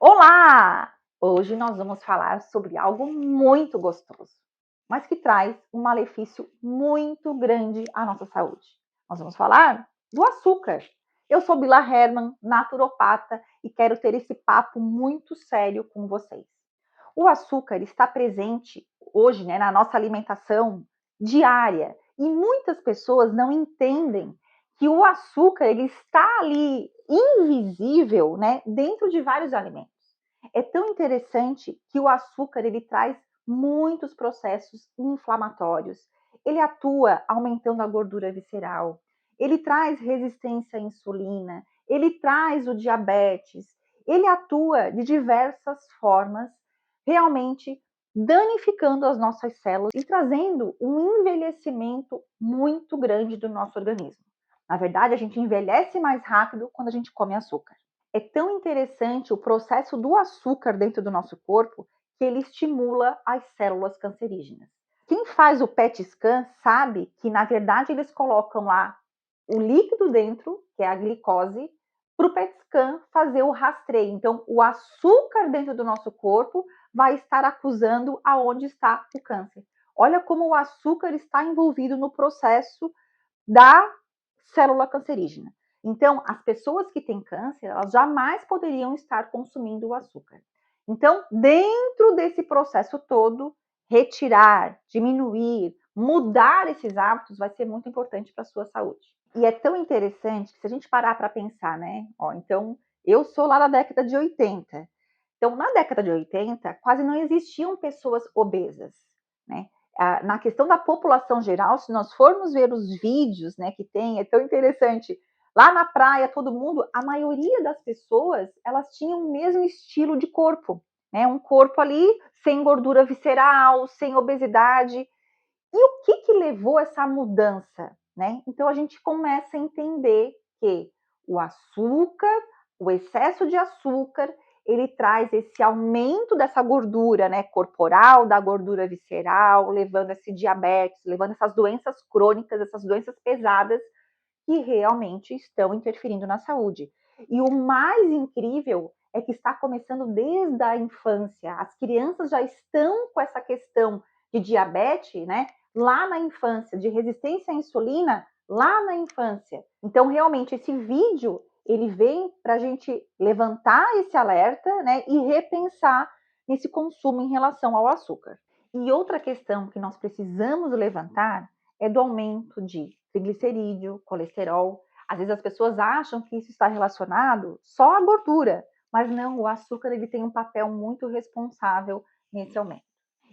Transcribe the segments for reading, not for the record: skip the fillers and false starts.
Olá! Hoje nós vamos falar sobre algo muito gostoso, mas que traz um malefício muito grande à nossa saúde. Nós vamos falar do açúcar. Eu sou Bila Hermann, naturopata, e quero ter esse papo muito sério com vocês. O açúcar está presente hoje, na nossa alimentação diária e muitas pessoas não entendem que o açúcar ele está ali invisível, dentro de vários alimentos. É tão interessante que o açúcar ele traz muitos processos inflamatórios. Ele atua aumentando a gordura visceral, ele traz resistência à insulina, ele traz o diabetes, ele atua de diversas formas, realmente danificando as nossas células e trazendo um envelhecimento muito grande do nosso organismo. Na verdade, a gente envelhece mais rápido quando a gente come açúcar. É tão interessante o processo do açúcar dentro do nosso corpo que ele estimula as células cancerígenas. Quem faz o PET scan sabe que, na verdade, eles colocam lá o líquido dentro, que é a glicose, para o PET scan fazer o rastreio. Então, o açúcar dentro do nosso corpo vai estar acusando aonde está o câncer. Olha como o açúcar está envolvido no processo da célula cancerígena. Então, as pessoas que têm câncer, elas jamais poderiam estar consumindo o açúcar. Então, dentro desse processo todo, retirar, diminuir, mudar esses hábitos vai ser muito importante para a sua saúde. E é tão interessante que se a gente parar para pensar, então, eu sou lá da década de 80. Então, na década de 80, quase não existiam pessoas obesas, né? Na questão da população geral, se nós formos ver os vídeos, que tem, é tão interessante. Lá na praia, todo mundo, a maioria das pessoas, elas tinham o mesmo estilo de corpo, né? Um corpo ali sem gordura visceral, sem obesidade. E o que levou essa mudança, né? Então a gente começa a entender que o açúcar, o excesso de açúcar, ele traz esse aumento dessa gordura, corporal, da gordura visceral, levando esse diabetes, levando essas doenças crônicas, essas doenças pesadas que realmente estão interferindo na saúde. E o mais incrível é que está começando desde a infância. As crianças já estão com essa questão de diabetes, lá na infância, de resistência à insulina, lá na infância. Então, realmente, esse vídeo, ele vem para a gente levantar esse alerta, e repensar nesse consumo em relação ao açúcar. E outra questão que nós precisamos levantar é do aumento de triglicerídeo, colesterol. Às vezes as pessoas acham que isso está relacionado só à gordura, mas não, o açúcar ele tem um papel muito responsável nesse aumento.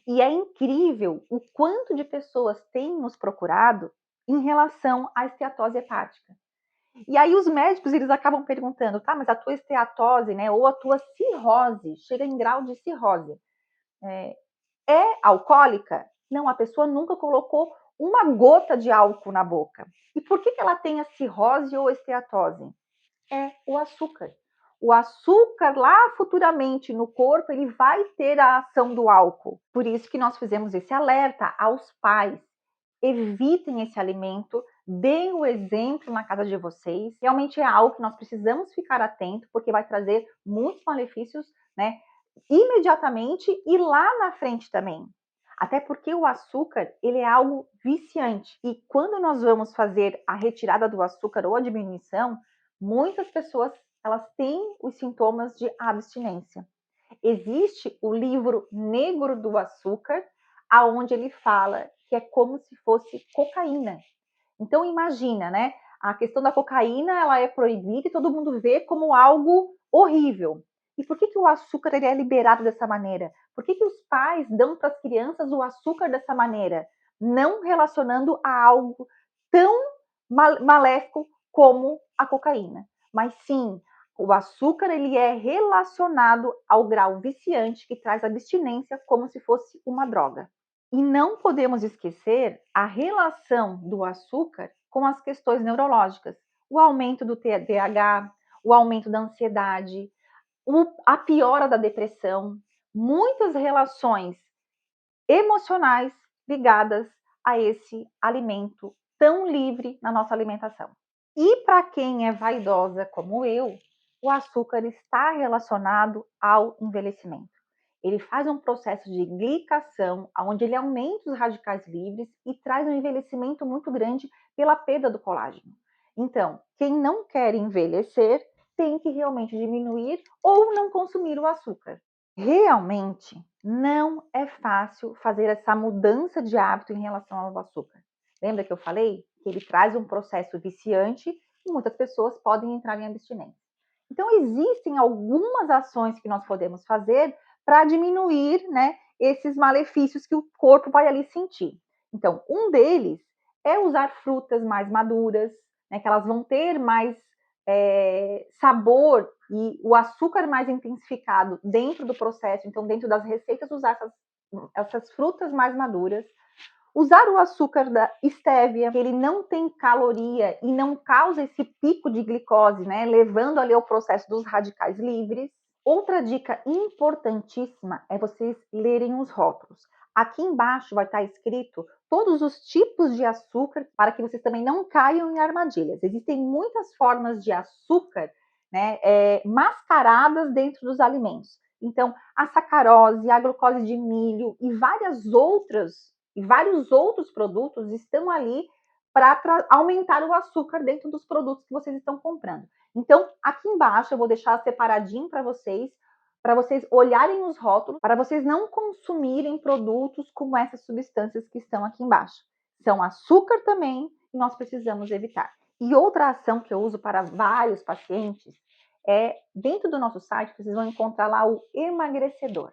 E é incrível o quanto de pessoas têm nos procurado em relação à esteatose hepática. E aí os médicos eles acabam perguntando, tá, mas a tua esteatose, ou a tua cirrose, chega em grau de cirrose, é alcoólica? Não, a pessoa nunca colocou uma gota de álcool na boca. E por que ela tem a cirrose ou esteatose? É o açúcar. O açúcar lá futuramente no corpo, ele vai ter a ação do álcool. Por isso que nós fizemos esse alerta aos pais. Evitem esse alimento, deem o exemplo na casa de vocês. Realmente é algo que nós precisamos ficar atento, porque vai trazer muitos malefícios, imediatamente e lá na frente também. Até porque o açúcar, ele é algo viciante. E quando nós vamos fazer a retirada do açúcar ou a diminuição, muitas pessoas, elas têm os sintomas de abstinência. Existe o livro Negro do Açúcar, aonde ele fala que é como se fosse cocaína. Então imagina, a questão da cocaína, ela é proibida e todo mundo vê como algo horrível. E por que o açúcar ele é liberado dessa maneira? Por que os pais dão para as crianças o açúcar dessa maneira? Não relacionando a algo tão maléfico como a cocaína. Mas sim, o açúcar ele é relacionado ao grau viciante que traz abstinência como se fosse uma droga. E não podemos esquecer a relação do açúcar com as questões neurológicas. O aumento do TDAH, o aumento da ansiedade, a piora da depressão, muitas relações emocionais ligadas a esse alimento tão livre na nossa alimentação. E para quem é vaidosa como eu o açúcar está relacionado ao envelhecimento. Ele faz um processo de glicação, onde ele aumenta os radicais livres e traz um envelhecimento muito grande pela perda do colágeno. Então, quem não quer envelhecer tem que realmente diminuir ou não consumir o açúcar. Realmente não é fácil fazer essa mudança de hábito em relação ao açúcar. Lembra que eu falei que ele traz um processo viciante e muitas pessoas podem entrar em abstinência. Então, existem algumas ações que nós podemos fazer para diminuir, né, esses malefícios que o corpo vai ali sentir. Então, um deles é usar frutas mais maduras, né, que elas vão ter mais sabor e o açúcar mais intensificado dentro do processo. Então, dentro das receitas, usar essas frutas mais maduras. Usar o açúcar da estévia, que ele não tem caloria e não causa esse pico de glicose, né? Levando ali ao processo dos radicais livres. Outra dica importantíssima é vocês lerem os rótulos. Aqui embaixo vai estar escrito todos os tipos de açúcar para que vocês também não caiam em armadilhas. Existem muitas formas de açúcar, né, mascaradas dentro dos alimentos. Então, a sacarose, a glucose de milho e vários outros produtos estão ali para aumentar o açúcar dentro dos produtos que vocês estão comprando. Então, aqui embaixo eu vou deixar separadinho para vocês olharem os rótulos, para vocês não consumirem produtos com essas substâncias que estão aqui embaixo. São açúcar também e nós precisamos evitar. E outra ação que eu uso para vários pacientes é, dentro do nosso site, vocês vão encontrar lá o emagrecedor.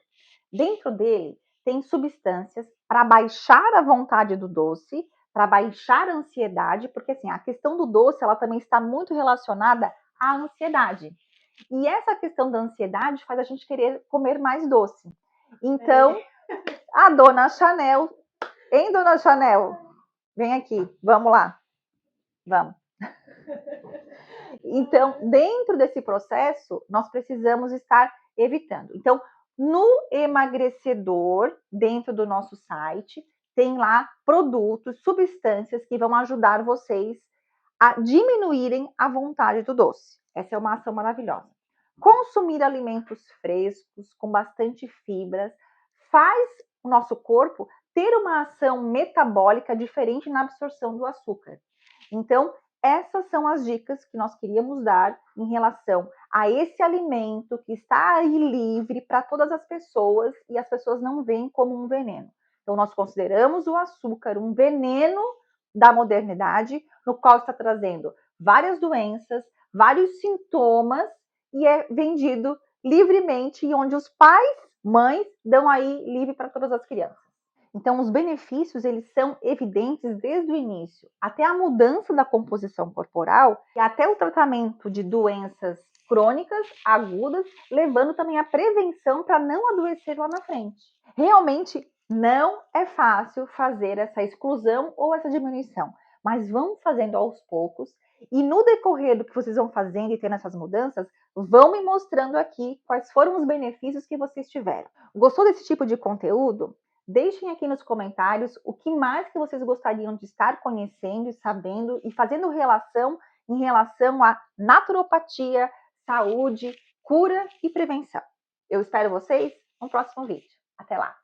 Dentro dele tem substâncias para baixar a vontade do doce, para baixar a ansiedade, porque assim, a questão do doce, ela também está muito relacionada à ansiedade. E essa questão da ansiedade faz a gente querer comer mais doce. Então, a Dona Chanel, hein, Dona Chanel? Vem aqui, vamos lá. Vamos. Então, dentro desse processo, nós precisamos estar evitando. Então, no emagrecedor, dentro do nosso site, tem lá produtos, substâncias que vão ajudar vocês a diminuírem a vontade do doce. Essa é uma ação maravilhosa. Consumir alimentos frescos, com bastante fibras, faz o nosso corpo ter uma ação metabólica diferente na absorção do açúcar. Então, essas são as dicas que nós queríamos dar em relação a esse alimento que está aí livre para todas as pessoas e as pessoas não veem como um veneno. Então, nós consideramos o açúcar um veneno da modernidade, no qual está trazendo várias doenças, vários sintomas e é vendido livremente e onde os pais, mães, dão aí livre para todas as crianças. Então, os benefícios, eles são evidentes desde o início, até a mudança da composição corporal e até o tratamento de doenças crônicas, agudas, levando também à prevenção para não adoecer lá na frente. Realmente não é fácil fazer essa exclusão ou essa diminuição, mas vamos fazendo aos poucos e no decorrer do que vocês vão fazendo e tendo essas mudanças, vão me mostrando aqui quais foram os benefícios que vocês tiveram. Gostou desse tipo de conteúdo? Deixem aqui nos comentários o que mais que vocês gostariam de estar conhecendo e sabendo e fazendo relação em relação à naturopatia, saúde, cura e prevenção. Eu espero vocês no próximo vídeo. Até lá!